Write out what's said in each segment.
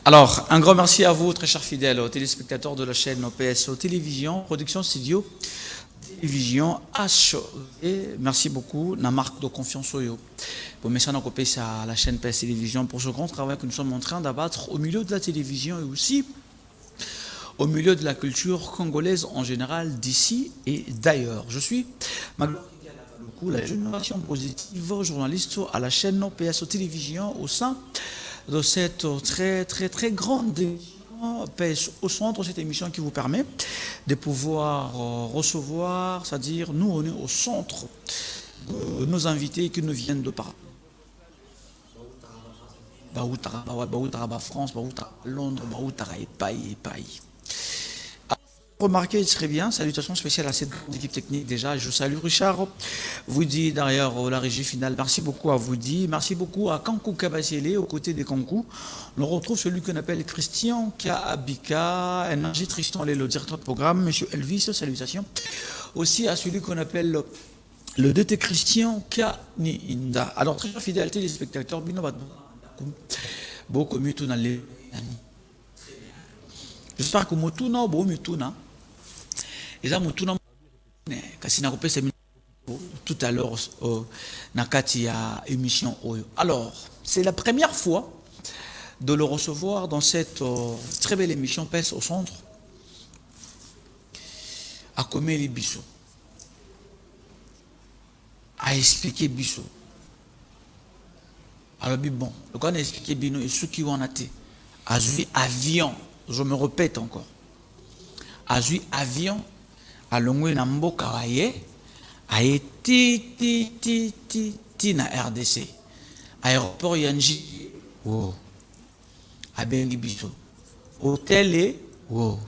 Alors, un grand merci à vous, très chers fidèles, aux téléspectateurs de la chaîne OPSO Télévision, Production Studio, Télévision HOV. Merci beaucoup, la marque de confiance Oyo. Pour mettre à la chaîne PS Télévision pour ce grand travail que nous sommes en train d'abattre au milieu de la télévision et aussi au milieu de la culture congolaise en général, d'ici et d'ailleurs. Je suis la génération positive journaliste à la chaîne OPSO Télévision au sein de cette très grande émission PS au centre, cette émission qui vous permet de pouvoir recevoir, c'est-à-dire nous on est au centre de nos invités qui nous viennent de par France, Londres, Paris. Remarquez très bien, salutations spéciales à cette équipe technique déjà. Je salue Richard, vous dit derrière la régie finale. Merci beaucoup à vous dit. Merci beaucoup à Kankou Kabasiele, aux côtés des Kankou. On retrouve celui qu'on appelle Christian Kabika, Énergie Tristan, le directeur de programme, Monsieur Elvis, salutations. Aussi à celui qu'on appelle le DT Christian Kaniinda. Alors, très fidèle téléspectateurs, beaucoup mieux tout dans les. J'espère que Motuna, Mutuna. Et ça, Mutuna, tout à l'heure, Nakati a émission. Alors, c'est la première fois de le recevoir dans cette très belle émission PES au centre, à Komeli Bisso, à expliquer Bisso. Alors, bon, le cas d'expliquer Bino et ceux qui ont été, à avion. Je me répète encore. Azui avion à Longwe Nambo Kawaye a été na RDC. Aéroport Yanji. Wow. A Bengi Biso. Hôtel et wow.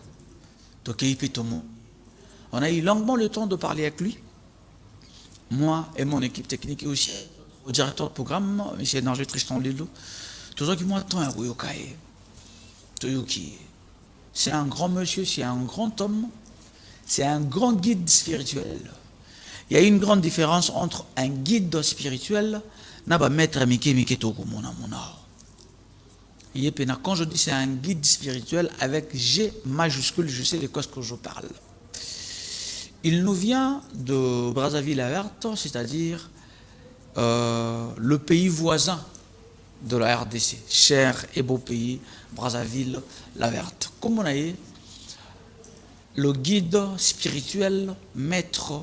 Tokei Pitomo. On a eu longuement le temps de parler avec lui. Moi et mon équipe technique et aussi au directeur de programme, M. Énergie Tristan Lilo. Tous ceux qui m'ont attendu à Ruyokaye. Toyoki. C'est un grand monsieur, c'est un grand homme, c'est un grand guide spirituel. Il y a une grande différence entre un guide spirituel et maître Mike Toko Mona. Quand je dis c'est un guide spirituel avec G majuscule, je sais de quoi que je parle. Il nous vient de Brazzaville-la-Verte, c'est-à-dire le pays voisin de la RDC, cher et beau pays, Brazzaville, la Verte. Comme on a eu le guide spirituel, maître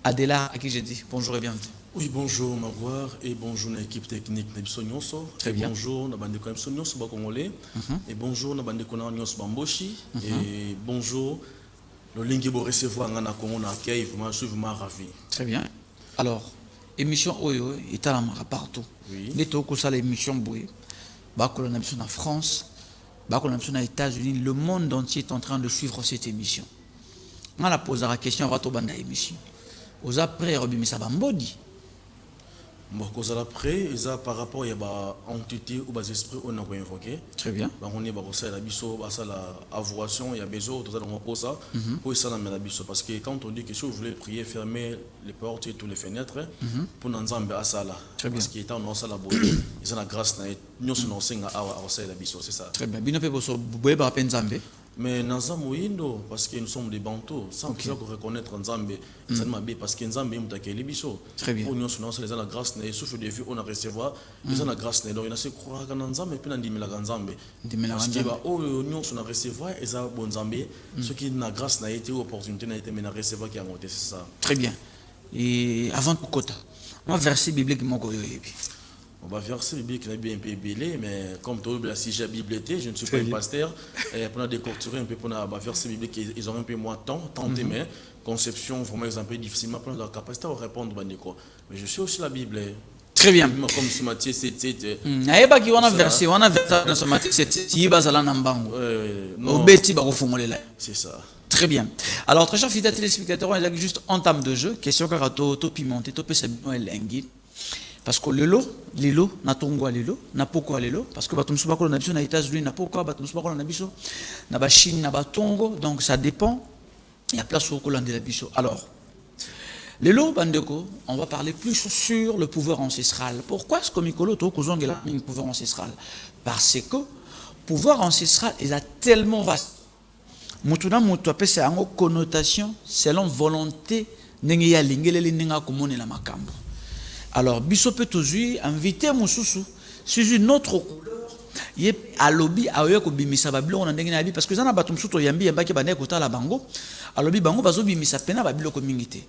Adela, à qui j'ai dit bonjour et bienvenue. Oui, bonjour Magouar et bonjour l'équipe technique de Nyonso. Très bien. Bonjour Nabandeko Nyonso Congolais. Et bonjour Nabandeko Nyonso Bamboshi. Et bonjour le lingue pour recevoir un Congo na accueil, vraiment, je suis vraiment ravi. Très bien. Alors, émission Oyo est à la mara partout. Oui. Les taux ça l'émission Boué. On a en France, on a aux États-Unis, le monde entier est en train de suivre cette émission. On a posé la question à la émission. Aux après, Robin Sabambodi. Bon, cause à l'après, ça par rapport à l'entité ou les esprits on a invoqué. Très bien. On est à la biso, à la avouation, il y a besoin de ça pour ça, pour ça la biso. Parce que quand on dit que si vous voulez prier, fermer les portes et toutes les fenêtres, pour nous ensemble à ça là. Parce qu'il est en ça la beauté, ils ont la grâce, nous sommes à la biso, c'est ça. Très bien. Bien fait pour ça, vous pouvez pas penser. Mais Nzambe parce que nous sommes des bantous, sans que nous reconnaître Nzambe, parce que Nzambe est un biso. Très bien. Nous sommes la grâce, et souffle de vie, on a recevoir, ils ont la grâce, donc il a se croire qu'en Nzambe, et puis on dit la Nzambe. Parce que nous sommes recevoir, et ça, bon Nzambe, ce qui n'a grâce n'a été opportunité, n'a été mais n'a recevoir qui a monté, c'est ça. Très bien. Et avant tout, moi, verset biblique, mon on va verser biblique qui est bien un peu belé, mais comme tout le si j'ai Bible été, je ne suis pas un pasteur, et pour décortiquer un peu pour la verset biblique, ils ont un peu moins de temps, mais conception, vraiment, ils ont un peu difficilement pour la capacité à répondre. Mais je suis aussi la Bible. Très bien. Comme ce Matthieu 7. On a versé dans ce Matthieu 7. C'est ça. Très bien. Alors, très chers fidèles téléspectateurs, on est juste en termes de jeu. Question car to pimenté, to pesabino et lengi. Parce que lelo, na tongwa lelo, na poko lelo, parce que batum subako na biso na États-Unis na poko, batum subako na biso na ba Chine na ba Tongo, donc ça dépend. Il y a place au Colande de la biso. Alors, lelo bandeko, on va parler plus sur le pouvoir ancestral. Pourquoi est-ce que Mikolo to kozongela le pouvoir ancestral? Parce que pouvoir ancestral est tellement vaste. Mutuna mutu apesa yango connotation selon volonté ndenge ya lingeleli ninga komonela makambo. Alors biso pe tozui invité mususu sur une autre couleur ye alobi ayo ko bimisa babilo na ndenge na bi parce que zana bato mususu yambi yambaki bande kotala bango alobi bango bazo bimisa pena babilo ko mingite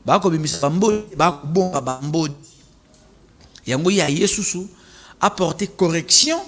ba ko bimisa bambo ba bomba bambo yango ya yesusu apporter correction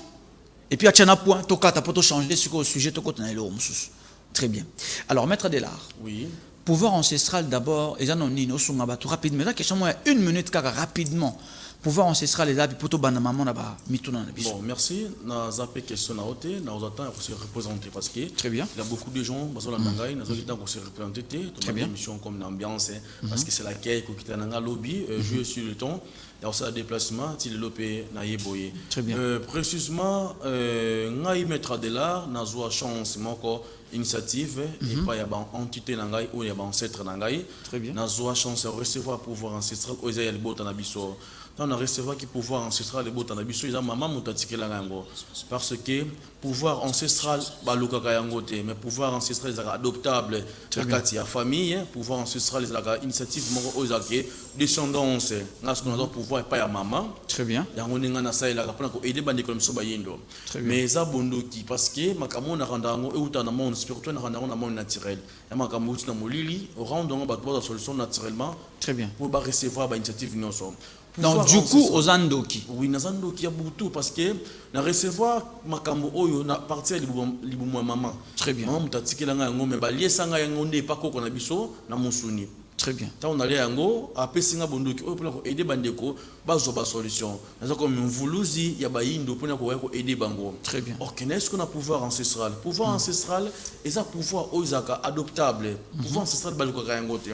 et puis achana point tokata poto changer sur le sujet tokota na elo mususu. Très bien. Alors, maître de l'art. Oui. Pouvoir ancestral d'abord, et ça non ni no sunga batu rapidement. La question moi 1 minute kaka rapidement. Pouvoir ancestral les là poto bana maman na ba mituna na biso. Bon, merci. Na zappé question na hote, na attend pour se représenter parce que très bien. Il y a beaucoup de gens bazo la nangai, na zoki pour se représenter très bien. Émission comme l'ambiance parce que c'est laquelle ko kita nanga lobby jouer sur le ton. Il y a aussi un déplacement, il lopé na yeboye. Très bien. Précisément ngai maître de l'art na zoa chance moko initiative et pas y a ban entité nangai ou y a ban ancêtre nangai. Très bien. Na zoa chance recevoir pouvoir ancestral o ya libota na biso. On a recevoir qui pouvoir ancestral les bottes en abisso ils ont maman mutatike la ngango parce que pouvoir ancestral baluka kayangote mais pouvoir ancestral les adoptable la katia famille pouvoir ancestral les initiative moko ozake descendance na ce qu'on a pouvoir pas ya maman très bien yango ninga na sai la kapana ko aider bande comme so bayendo mais za bondoki parce que makamo na randa ngo euta na monde spirituel na randa na monde naturel ya makamo na molili rendre ngo ba trois solution naturellement très bien pour ba recevoir ba initiative nyonso. Donc du coup aux andoki. Oui, na andoki ya beaucoup parce que na recevoir makambo oyo na partir libumu maman. Très bien. Maman mutatikela nga ngo me ba liesanga yango nde pa koko na biso na musuni. Très bien. Ta on allait yango apesinga bondoki oyo pour aider bandeko bazo ba solution. Na comme mvuluzi ya bayindo pour ko aider bango. Très bien. OK, est-ce qu'on a pouvoir ancestral? Pouvoir ancestral et ça pouvoir oyaka adoptable. Pouvoir ancestral baluka yango te.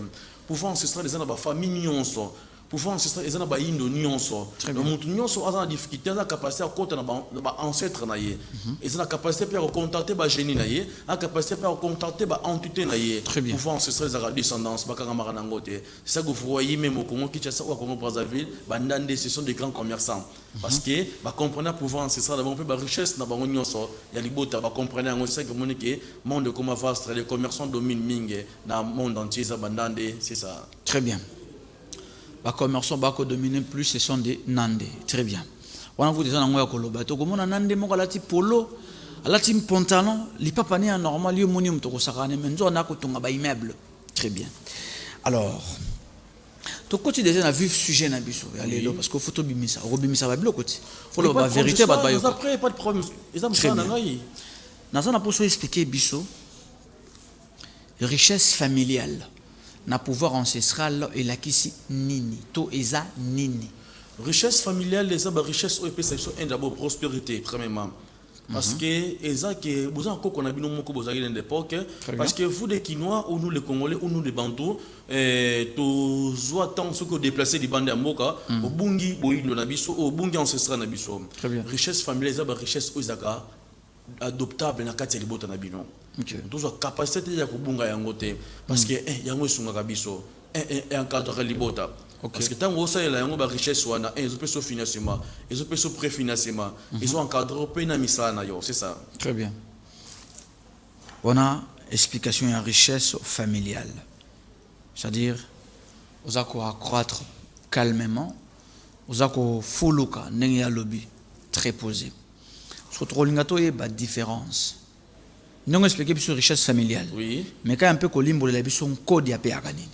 Pouvoir ancestral les na ba famille nyonso. Pouvoir ancestral ils ont ba indo nyonso donc mutu nyonso a difficulté a capacité à compter na ba ancêtre na ye ils ont la capacité pour contacter ba génie na ye a capacité pour contacter ba entité na ye pouvoir ancestral za descendance ba kanga marana ngote c'est ça que vous voyez même au Congo Kinshasa ou au Congo Brazzaville ba ndande ce sont des grands commerçants parce que ba comprenez pouvoir ancestral d'abord peu ba richesse na bango nyonso ya libota ba comprenez ngo c'est que monique monde comme vaste les commerçants dominent mingi dans le monde entier ça ba ndande c'est ça. Très bien. Les commerçants qui dominent plus, ce sont des Nandé. Très bien. On a vu des gens qui ont dit que les Nandé ont dit polo, un pantalon, les papanes sont normal, les monium sont des immeubles. Très bien. Alors, tu as déjà vu le sujet parce qu'il faut que tu ça. Il faut la vérité. Après, pas de problème. Très bien. Nous allons expliquer la richesse familiale. Na pouvoir ancestral et la kisi nini to eza nini richesse familiale les ba richesse o epesa so d'abord prospérité premièrement parce que eza que vous en qu'on a bino moko bozali dans l'époque parce que vous les Quinois ou nous les Congolais ou nous les Bantous to zo tant ce que déplacer les bandes mboka au bungi boyindo na biso au bungi ancestral na biso richesse familiale eza ba richesse o ezaka adoptable na kati ya libota na bino. Tous ont capacité de kubunga yangote parce que yango sunga kabiso encadre libota parce que tant que ça la yango ba richesse wana ils ont peut financement ils ont peut préfinancement ils ont encadré pe na misala yo c'est ça. Très bien. On a explication de richesse familiale, c'est-à-dire vous allez accroître calmement, vous allez fuluka nengi ya lobby très posé. Surtout lingato y a différence. Nous avons expliqué sur richesse familiale. Oui. Mais quand un peu colimbo la biso un code ya pe aganini.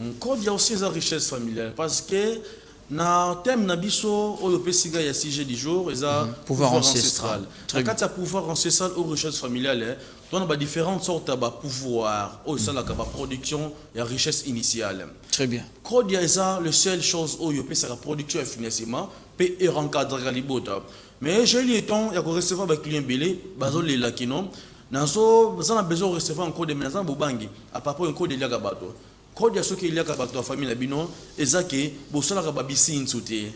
Un code ya aussi la richesse familiale parce que na thème na biso o pesiga ya sujet du jour eza pouvoir ancestral. Quand tu pouvoir ancestral ou richesse familiale, tu as différentes sortes de pouvoir ou ça la production et richesse initiale. Très bien. Code ya eza le seule chose où yo pesa la production et financement peut encadrer libota. Mais j'ai eu le temps ya ko recevoir ba client belé bazo le lakino nazo ça a besoin de recevoir un code de menace bobangi à propos un code de liaga bato code ya soki liaga bato famille na bino ezake bosala ka babisine souté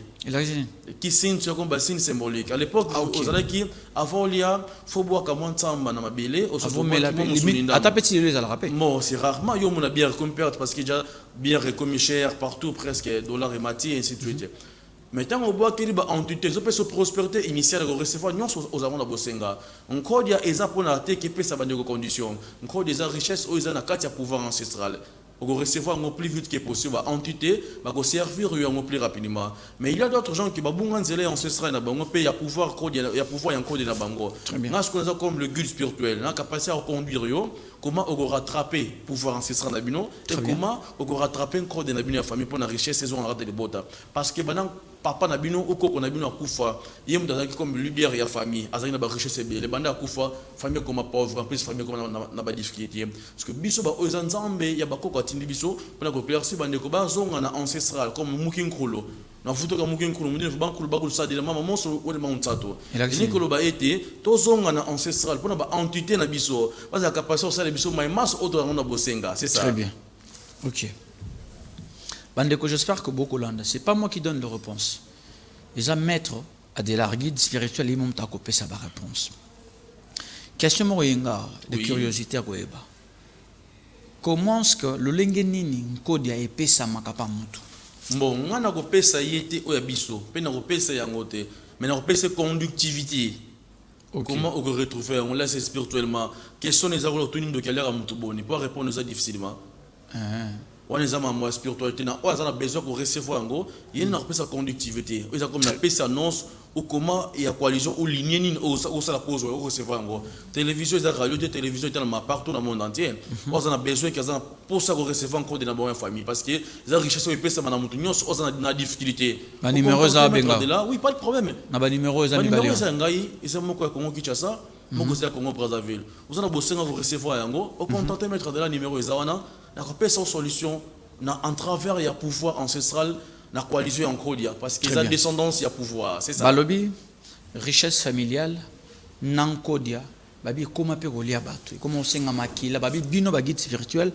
qui signe sur comme basin symbolique à l'époque aux alaki avant lia faut boire comme un samba na mabele au faut limite à ta petit les à la rappel bon c'est rarement yo mon bière comme perte parce qu'il y a bière comme cher partout presque dollar et mati et ainsi de suite Maintenant, on voit qu'il y a une entité, une prospérité initiale de recevoir nous aux avons de Bosenga. Encore il y a des apports qui peuvent s'avancer aux conditions. Encore des richesses où ils ont un pouvoir ancestral. Pour recevoir le plus vite que possible, entité, va servir le plus rapidement. Mais il y a d'autres gens qui ont un zèle ancestral, il y a pouvoir, il y a pouvoir encore de la bango. Dans ce qu'on a comme le guide spirituel, la capacité à conduire, comment on va rattraper le pouvoir ancestral d'Abino et comment on va rattraper encore de la famille pour la richesse saison à de bota. Parce que maintenant, papa Nabino ou Koko Nabino a Koufa, il y a comme lumière et la famille, Azana ba richesse les bandes à Koufa, famille comme pauvre, en plus famille comme na ba difficulté. Parce que biso ba ozanzambe ya ba Koko atindi biso, pour que percer bande ko ba zonga na ancestral comme Mukin Kolo. Na futo ka Mukin Kolo, mudine ba Kolo ba Kolo sa de la maman so o de mauntato. Ni Kolo ba été, to zonga na ancestral pour na ba entité na biso, ba za capacité ça de biso mai mas auto na bosenga, c'est ça. Très bien. OK. Bandeko, j'espère que beaucoup l'ont. Ce n'est pas moi qui donne la réponse. Les maîtres à des guides spirituels, ils m'ont coupé sa réponse. Question de curiosité à Goeba. Comment est-ce que le lengenini nkodia epesa makapa mutu? Bon, on a coupé ça yete oyabiso, pe na coupé ça yangote, mais na coupé sa conductivité. Comment on retrouver on laisse spirituellement. Question des avoir tenu de quelle heure à mutu boni pour répondre à ça difficilement. On est à ma spiritualité, on a besoin de recevoir un go, il y a une conductivité. Il y a comme une annonce ou comment il y a coalition ou ligne ou ça la pose ou recevoir un go. Télévision, il y a radio, télévision est partout dans le monde entier. On a besoin pour ça recevoir encore de la bonne famille parce que les richesses sont épais, ça m'a montré, on a une difficulté. Le numéro est là, oui, pas de problème. Le numéro est là. Le numéro est là, il s'est montré comment qui ça. Moi, je suis Congo Brazzaville. Vous avez besoin de recevoir un go, au contenté mettre de la numéro est là. La sans solution en travers il y a pouvoir ancestral la coalition en Kodia parce que la descendance il y a pouvoir c'est ça balobi richesse familiale nan Kodia babi comment peut relier bato comment senga makila babi bino ba guide spirituel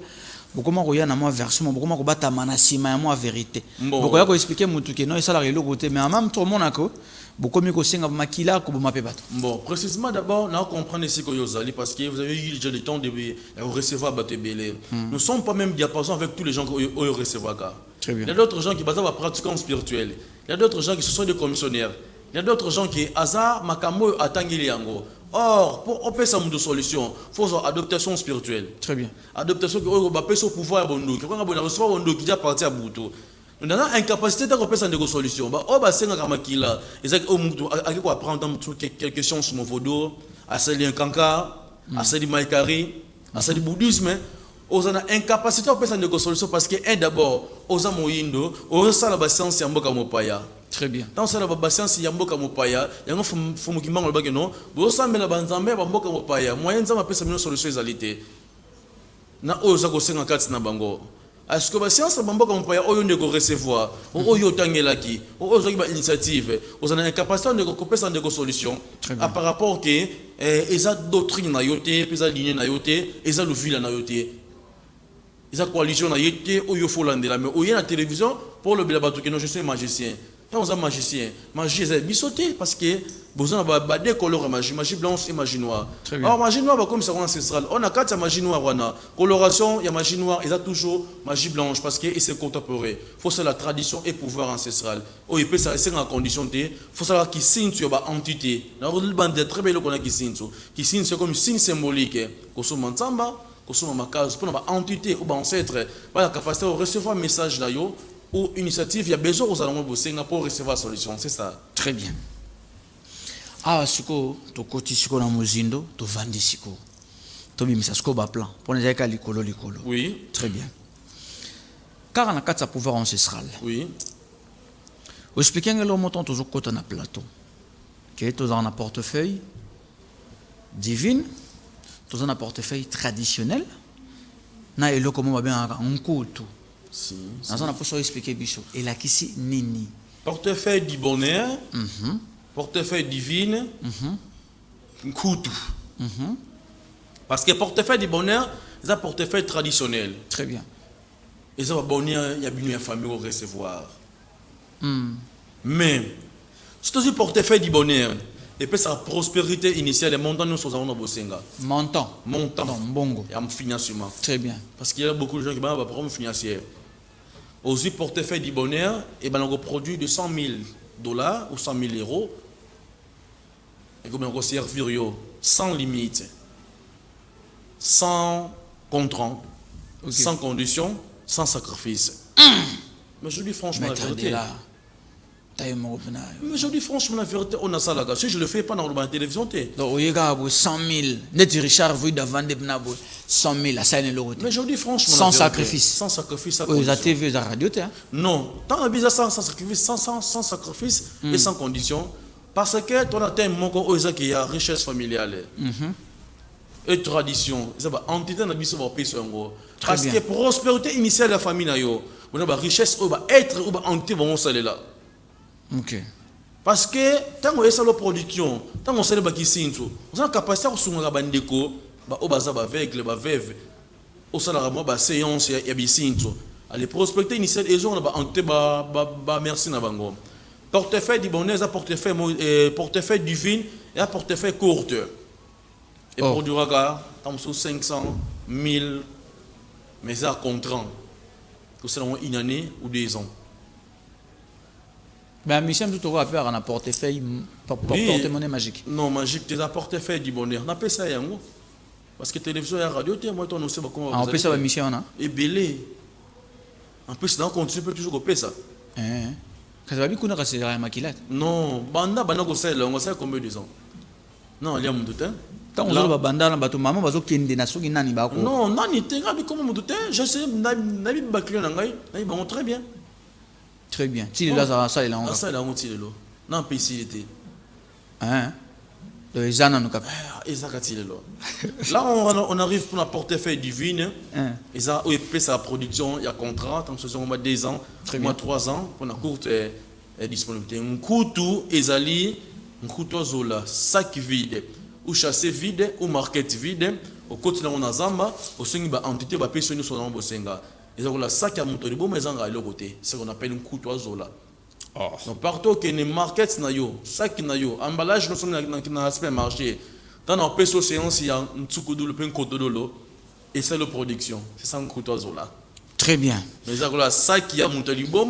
comment roya na moi version comment ko bata manasima ya moi vérité beaucoup ko expliquer mutu ke non ça la relo côté mais en même temps monako beaucoup mieux que senga makila ko mape bato. Bon précisément d'abord on comprendre ce que yozali parce que vous avez eu déjà le temps de recevoir bato belé nous sommes pas même diapason avec tous les gens qui recevoir car il y a d'autres gens qui basent la pratique spirituelle il y a d'autres gens qui sont des commissionnaires il y a d'autres gens qui hasard makamo atangili yango. Or, pour opérer une solution, il faut une adaptation spirituelle. Très bien. Adaptation qui va passer au pouvoir de Bondo. Qui va recevoir Bondo qui est parti à Bouto. Nous avons incapacité de opérer une solution. On va essayer de apprendre quelques sciences sur mon vodo, à celle du Kanka, à celle du Maïkari, à celle du bouddhisme. On a incapacité de opérer une solution parce que d'abord, on a moyindo, on a la science en Boka Mopaya. Très bien. Dans cette science, il y a Mboka Mopaya, il y a un fou qui manque le baguette non. Vous savez la banzambe va Mboka Mopaya. Moyen de m'appeler ça une solution égalité. Na oza ko senga kati na bango. Est-ce que la science va Mboka Mopaya oyo ne ko recevoir, oyo tangelaki, oyo qui ba initiative, vous avez une capacité de couper ça de solution. Par rapport que eza doctrine na yote, eza ligne na yote, eza le ville na yote. Eza coalition na yote oyo folandela mais oyo na télévision pour le bilabatu que non je suis magicien. Quand on est magicien, magie est bisoté parce que vous avez des couleurs magie blanche et magie noire. Alors magie noire comme ça ancestral. On a quatre magie noire coloration, il y a magie noire, il y a toujours magie blanche parce que c'est contemporain. Faut ça la tradition et pouvoir ancestral. Oh il peut ça c'est en condition de faut savoir qui signe sur ba entité. Dans le bande très belle qu'on a qui signe c'est comme signe symbolique. Kosoma nzamba, kosoma makazi pour ba entité ou ba ancêtre, pas la capacité de recevoir message là yo. Ou initiative, il y a besoin aux allons bosser pour recevoir la solution, c'est ça. Très bien. Ah, siko, to koti siko na mozindo, to vandi siko. To bimisa siko ba plan. Pour les cas likolo. Oui. Très bien. Car on a quatre pouvoir ancestral. Oui. Vous expliquez que le montant toujours côté na plateau. Qui est dans un portefeuille divine, dans un portefeuille traditionnel. Na elo comment va bien en coutu. Si. On a pas expliquer biso. Et là qui nini. Portefeuille du bonheur. Portefeuille divine. Koutou. Parce que portefeuille du bonheur, c'est un portefeuille traditionnel. Très bien. Et ça va bonheur, il y a bien une famille au recevoir. Mais c'est aussi portefeuille du bonheur. Et puis sa prospérité initiale, les montants nous sommes en Bosenga. Montant. Non, bongo. Et en financement. Très bien. Parce qu'il y a beaucoup de gens qui ont un problème financier. Aussi portefeuille du bonheur, et ben on produit de 100 000 dollars ou 100 000 euros. Et comme on servir sans limite, sans contrat, sans condition, sans sacrifice. Mais je dis franchement la vérité. Mais je dis franchement la vérité, on a ça là. Si je le fais pas dans la télévision, donc il y a 100 000. Net Richard vous devant des 100 000 à ça mais je dis franchement sans sacrifice. Sans sacrifice. Vous avez TV, la radio, non, tant que bizarre sans sacrifice, sans sacrifice et sans condition, parce que ton atteint mon corps qui a richesse familiale et tradition. C'est pas entité na biso ba peso ngo. Parce que prospérité initiale de la famille na yo, on a richesse ou ba être ou ba entité vont saler là. OK. Parce que tant qu'on essaie la production, tant qu'on sait ba kisinto, on a capacité à sunga bandeko ba obaza ba avec ba veuve. Au salaire moi ba séance ya bisinto. Les prospectés initiales ils ont ba entité ba merci na bango. Portefeuille du bonheur, ça portefeuille divin et un portefeuille court. Et pour du regard, tant sur 500, 1000, mais ça contrant. Que c'est une année ou 2 ans. Mais Michel, tout aura peur en un portefeuille, porte-monnaie magique. Non, magique, c'est un portefeuille du bonheur. On appelle ça yango. Parce que télévision et radio, moi, on sait pas comment. On appelle ça Michel, on a. Et belé. En plus, dans le contenu, peut toujours couper ça. Non, banda ko sala, on sait combien de ans. Non, il y a mon doute. Tant on banda na bato maman bazo kende na soki nani ba ko. Non, nani te ngabi comment mon doute, je sais nabi ba client ngai, nabi ba très bien. Très bien. Si là ça il a on. Ça il a on tile lo. Non PC il était. Hein? Le Zana nous cap. Ezaka tile lo. Là on arrive pour la portefeuille divine. Et ça ou paie sa production, il y a contrat, tant que ce sont 2 ans, 3 ans pour la courte disponibilité. Un couteau ezali, un couteau zola, sac vide ou chassé vide ou market vide au côté là on a zamba au singi ba entité ba personne sur dans bosenga. Et ça la sac à moto libo mais à l'autre côté, c'est qu'on appelle un couteau zola. Donc partout que les markets na yo, sac na yo, emballage nous sommes dans aspect marché. Dans nos peso séance il y a un tsukudu le pain couteau dolo et c'est la production. C'est ça un couteau zola. Très bien. Mais ça là sac qui a monté libo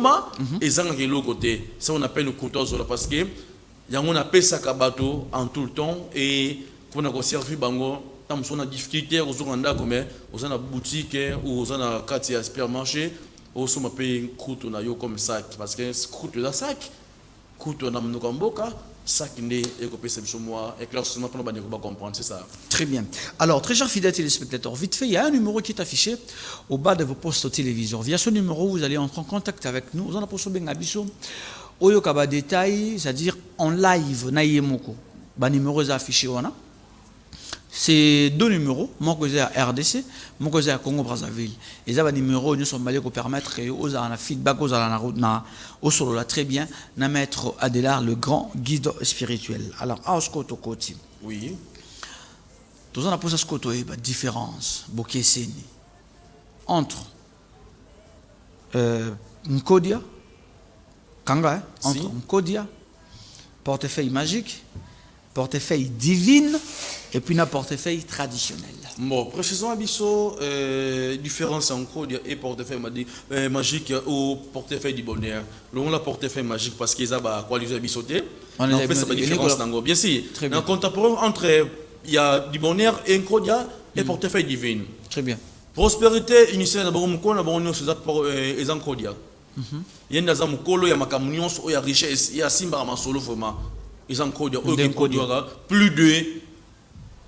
et ça de l'autre côté, ça on appelle le couteau zola parce que il y a on appelle ça kabato en tout le temps et pour on a servi bango tant on a difficulté aux randa comme aux na boutique ou aux na quartier supermarché au sommet paye couteau na yo comme sac parce que couteau da sac couteau na mnuka mboka sac ne et que c'est sur moi et clairement pour nous comprendre c'est ça. Très bien. Alors très chers fidèles téléspectateurs, vite fait il y a un numéro qui est affiché au bas de vos postes téléviseurs. Via ce numéro vous allez entrer en contact avec nous. Vous en a pour bien abisso oyo kaba détail, c'est-à-dire en live na yemoko. Ba numéro est affiché on a. C'est 2 numéros, mon côté à RDC, mon côté à Congo Brazzaville. Et ça va numéro nous sommes allés pour permettre aux un feedback aux la route na au solo là très bien na maître Adélard le grand guide spirituel. Alors à Oskoto Koti. Oui. Tous on a posé Oskoto et bah différence bokeseni entre Nkodia Kanga entre Nkodia portefeuille magique, portefeuille divine et puis un portefeuille traditionnel. Bon, précisons à Bisso, différence encore et portefeuille magique ou portefeuille du bonheur. L'on a portefeuille magique parce qu'ils ont quoi les bissoté. On a fait cette différence dans bien sûr. Dans contemporain entre il y a du bonheur et Nkodia et portefeuille divine. Très bien. Prospérité initiale d'abord mon corps d'abord nous c'est et Nkodia. Il y a des amukolo il y a makamunions il y a richesse il y a simba ma solo vraiment. Ils ont plus de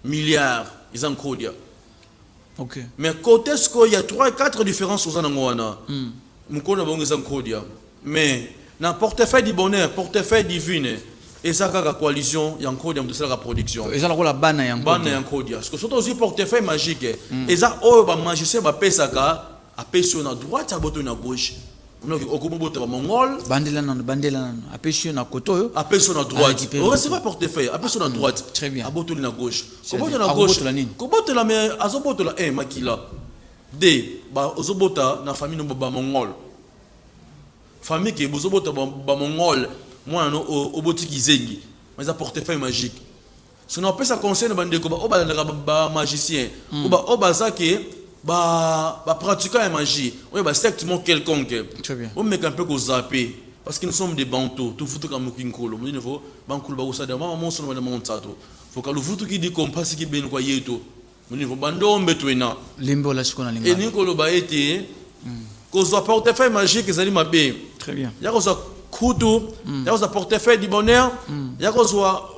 milliards. Ils ont codé. Ok. Mais côté ce qu'il y a 3-4 différences aux Anangoana. Ils ont codé. Mais dans le portefeuille du bonheur, portefeuille divin, et ça, la coalition, il y a encore de la production. Ils ont la banne et un code. Parce que surtout aussi portefeuille magique. Et ça, oh, magicien va payer ça, à payer sur la droite, à botter à gauche. Bandela appelle sur la côte appelle sur la droite on recevait pas portefeuille appelle sur la droite très bien à botter la gauche comment la gauche comment la mais azobota la un makila d ba ozobota na famille no ba mongol famille qui bozobota ba mongol moi no oboti kizengi mais ça portefeuille magique si on appelle ça conseil bande ko ba magicien ou ba obazaki pratiquant la magie, oui, bah, sectement quelconque. Très bien. On met un peu qu'on zappé. Parce que nous sommes des bantous, tout foutu comme Kinkolo. Il faut Bankul Baoussa de Maman sur le Montato. Faut que le foutu qui dit qu'on passe qui ben quoi yeto. Il faut Bando Mbetouena. Limbo la Skona Limbo. Et Nicolas Baete, cause de portefeuille magique, ils allaient m'abé. Très bien. Il y a cause de couteau, il y a cause de portefeuille du bonheur, il y a cause de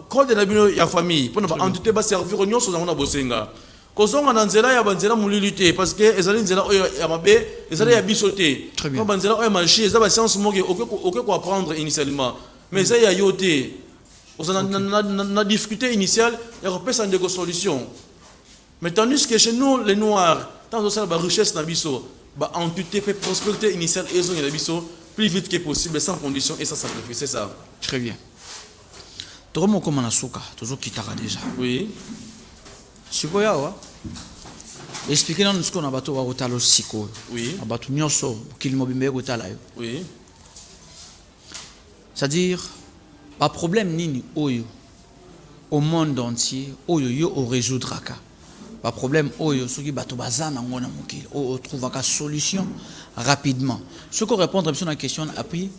code de la famille. Pour ne entité pas servir aux sur la Bosenga. Cause on a nzela ya banzela mulilité parce que ils allaient nzela ya mabé, ils allaient ya bisoté. Très bien. Banzela oya machi, ils avaient science moque aucun quoi apprendre initialement. Mais ça y a yoté. On a difficulté initiale, il y a repéré sans des solutions. Mais tandis que chez nous, les Noirs, tant que ça, la richesse n'a biso, en tout cas, prospérité initiale, ils ont la biso plus vite que possible, sans condition et sans sacrifice, c'est ça. Très bien. Tu remontes comme un souka, toujours qui t'a déjà. Oui. Sikoya wa. Expliquez-nous ce qu'on a battu au talo siko. Oui. A battu nyoso, qu'il mobimbe au talayo. Oui. C'est-à-dire, pas problème nini oyo au monde entier, oyo yo au résoudre ka. Pas problème oyo ceux qui battu bazana ngona mokili, o trouve ka solution rapidement. Ce qu'on répondre à la question après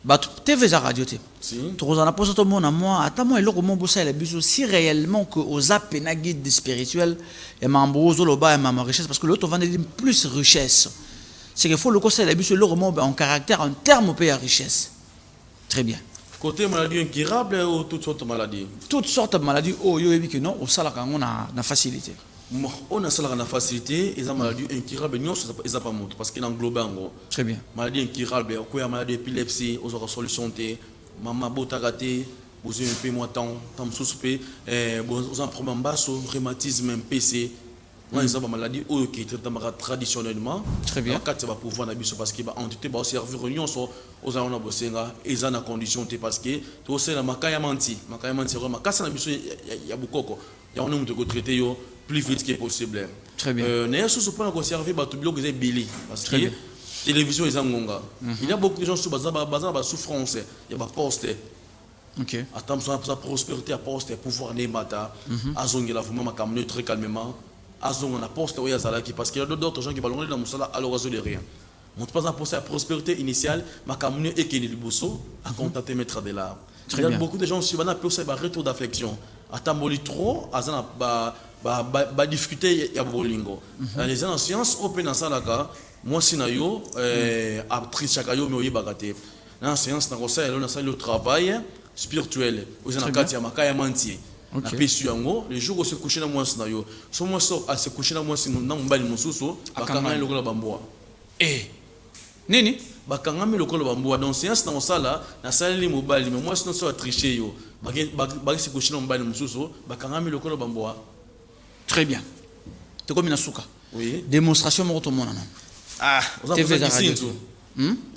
battu TV za radio te. Si. Tu as posé tout le monde à moi, attends moi eloko mo bossa la biso si réellement que aux apena guide spirituel et mambozo loba et ma richesse parce que l'autre vend plus richesse. C'est qu'il faut le conseil la biso l'euro en caractère en terme pays à richesse. Très bien. Côté maladie incurable ou toutes sortes de maladies? Toutes sortes de maladies, oh, yo, que non, au salaka, on a la facilité. On a ça la facilité, ils ont maladie incurable, ils n'ont pas montré parce qu'ils englobe en gros. Très bien. Maladie incurable, quoi, maladie d'épilepsie, aux autres solutions, maman botagate, vous avez un peu moins de temps, sous-soupé, vous avez un problème basso, rhumatisme, PC. Moi, ils ont une maladie qui est traitée traditionnellement. Très bien. Quand tu vas pouvoir parce que l'entité va servir réunion aux gens qui ont des conditions parce que tu sais la makaya manti vraiment quand ça il y a beaucoup il y a un nombre de traiter plus vite que possible. Très bien. N'ayez sous pas conserver tout bloc que Billy parce que télévision ils ont il y a beaucoup de gens sous bazar souffrance il y a poste. OK. Attends sa prospérité à poste pouvoir les matin azongela vraiment camner très calmement. On a posté parce qu'il y a d'autres gens qui vont dans le salaire alors ils n'ont rien. On ne peut pas penser à la prospérité initiale, mais comme nous et qui est le bousseau, à contenter mettre de l'art. Il y a beaucoup de gens qui vont penser à retour d'affection. À tamboli trop, à discuter il y a bolingo. Les gens en sciences, open dans ça là, moi si na yo, à trichakayo mais bagate. Dans science, dans ça, on a le travail spirituel. Vous en avez makaya mantier. Les jours où se coucher dans moi, si moi à se coucher dans moi, si mon nom bali mon sous-so, bakanga le kola bamboa. Nini? Bakanga le kola bamboa. Donc séance dans ça là, na salle les mobile, mais moi sinon ça tricher yo. Bagi se coucher dans bali mon sous-so, bakanga le kola bamboa. Très bien. Tu comme une souka. Oui. Démonstration mon tout le monde. Ah, vous avez fait ça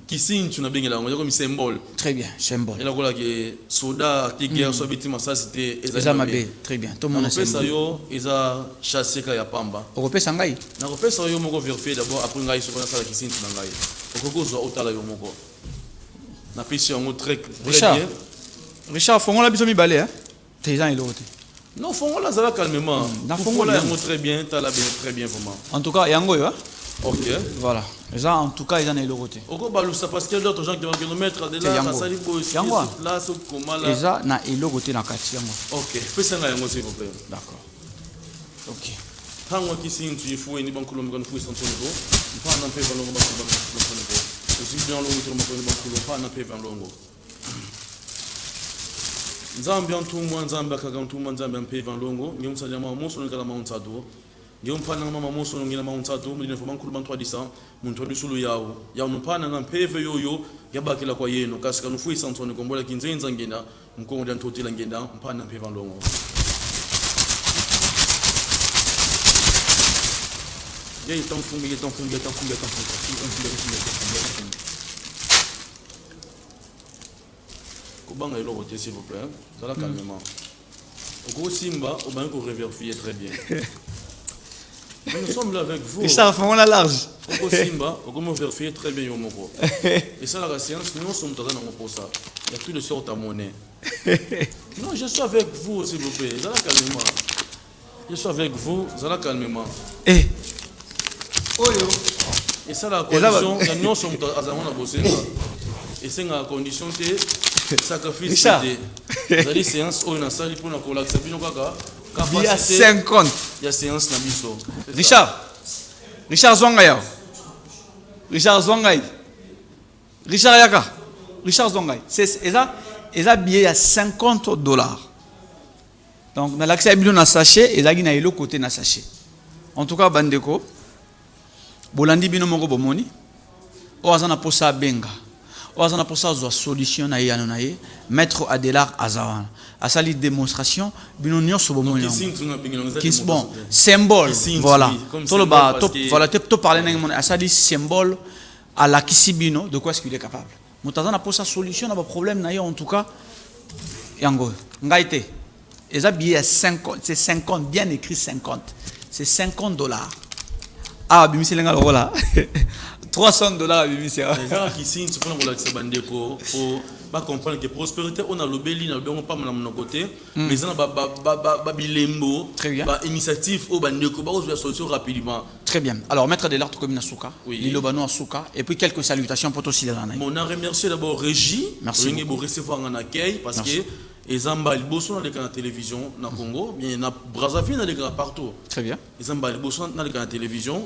qui signe tu n'as bien là, on comme symbole. Très bien, symbole. Et là voilà que soda qui guerre soit victime ça c'était Ezamabé. Très bien. Tout le monde a symbole. Yo isa chassé ka ya pamba. Europé sangai. Na repé ça yo moko vérifier d'abord après ngai so ça qui signe na ngai. Okoko zo otala yo moko. Na pisi yango très bien. Richard fongo la biso mi balé hein. Tes gens il l'autre. Non, fongo la ça va calmement. Na fongo la yango très bien, tala bien très bien vraiment. En tout cas yango yo. OK. Voilà. Ça en tout cas ils en ont le côté. Oko balu ça parce qu'il y a d'autres gens qui vont mettre de là ça sali ko là ce comment là. Ça na elo côté na kati yango. OK. Pesa nga yango s'il vous plaît. D'accord. OK. Tango qui signe tu faut ni banko lo ngone fu santo ngo. Pas na pe balongo ba ko ko. Aussi bien lo utro mo ko banko lo pas na pe balongo. Nzambe antumwa nzambe akagantumwa nzambe ampe balongo ngimsanya ma moso ngala ma unsado. Ngiyompana mama moso ngila ma unsado mu dine faman kulban 310 muntu wadusulu yawo ya umpana na mpeve yoyo yabakila kwa yeno kasika nufu isantone kombola kinzenza ngenda mkongo ndan totila ngenda mpana mpeve balongo. Il y a tant fumé. Kobanga ilo voter s'il vous plaît. Ça va calmement. Au gros Simba, au bain qu'on revérifie très bien. Nous sommes là avec vous. Et ça fond la large. Au gros Simba, au gros vérifier très bien au moko. Et ça la science, nous sommes dans un pour ça. Il y a plus de sorte à monnaie. Non, je suis avec vous s'il vous plaît. Ça va calmement. Je suis avec vous, ça va calmement. Oyo. Et ça la condition, nous sommes dans un bosser. Et c'est une condition de sacrifice. Richard. C'est-à-dire séance où on a sali pour nous l'accepter. Il y a 50. Il y a séance na biso. Richard Zwangay. Richard Zwangay. Richard Yaka. Richard Zwangay. Et ça billet à $50. Donc, dans l'accès à billet na sachet, et là, il y a le côté na sachet. En tout cas, bandeko, bolandi bino moko bomoni, oazana posa benga, oazana posa zo solution na yano na ye, maître Adelar Azawana. À sa démonstration, bino nyonso bomoni. Bon, symbole, voilà. Tout le bas, voilà, tout parler na mon, à sa symbole à la kisibino, de quoi est-ce qu'il est capable. Moutazana posa solution na ba problème na ye en tout cas. Yango, ngaite. Et ça billet à 50, c'est 50, bien écrit 50. C'est $50. Ah, bimi c'est là. $300 à bimi c'est. Les gens qui signent, c'est pour nous relaxer bandeko, pour pas comprendre que prospérité on a l'obéli, on a pas mon côté, mais ça ba bilembo, ba initiative au bandeko, ba la solution rapidement. Très bien. Alors maître de l'art comme Nasuka, Lilobano Asuka, et puis quelques salutations pour tous les gens. On a remercié d'abord Régie, merci pour recevoir un accueil parce que les Zambali bossent dans la télévision dans Congo, bien na Brazzaville dans les gars partout. Très bien. Les Zambali bossent dans la télévision.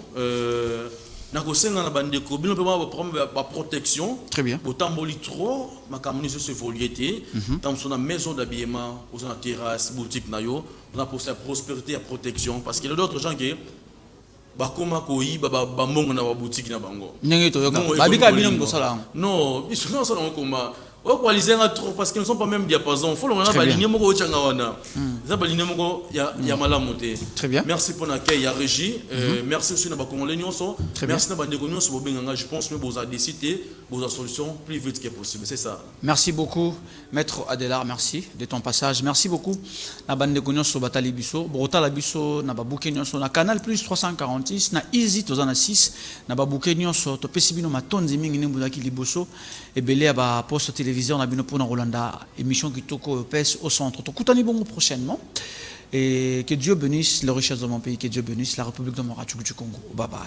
Na kosenga na bandeko bino pe ba problème ba protection. Très bien. Botamboli trop ma communauté se voliété dans son maison d'habillement, aux terrasse, boutique nayo, on a pour sa prospérité et protection parce qu'il y a d'autres gens qui ba koma koyi ba mbongo na ba boutique na bango. Nyengi to yoka. Babika bino ngosala. Non, ils sont ça comme on coaliser trop parce qu'ils ne sont pas même diapason. Faut on a baligné moko changa wana. Ça baligné moko ya malamoté. Très bien. Merci pour l'accueil à Régie. Merci aussi na ba congolais nyonso. Merci na ba ndeko nyonso bobenganga. Je pense que vous avez décidé vos solutions plus vite que possible. C'est ça. Merci beaucoup maître Adelar, merci de ton passage. Merci beaucoup na ba ndeko nyonso batali biso, borota la biso na ba bouquet nyonso na Canal Plus 346 na Easy tozana 6 na ba bouquet nyonso to pesibino matonzi mingi nembulaki liboso et belé à ba poste télévision na bino pona Rolanda émission qui toko pèse au centre to kutani bongo prochainement et que Dieu bénisse les richesses de mon pays, que Dieu bénisse la République démocratique du Congo. Bye bye.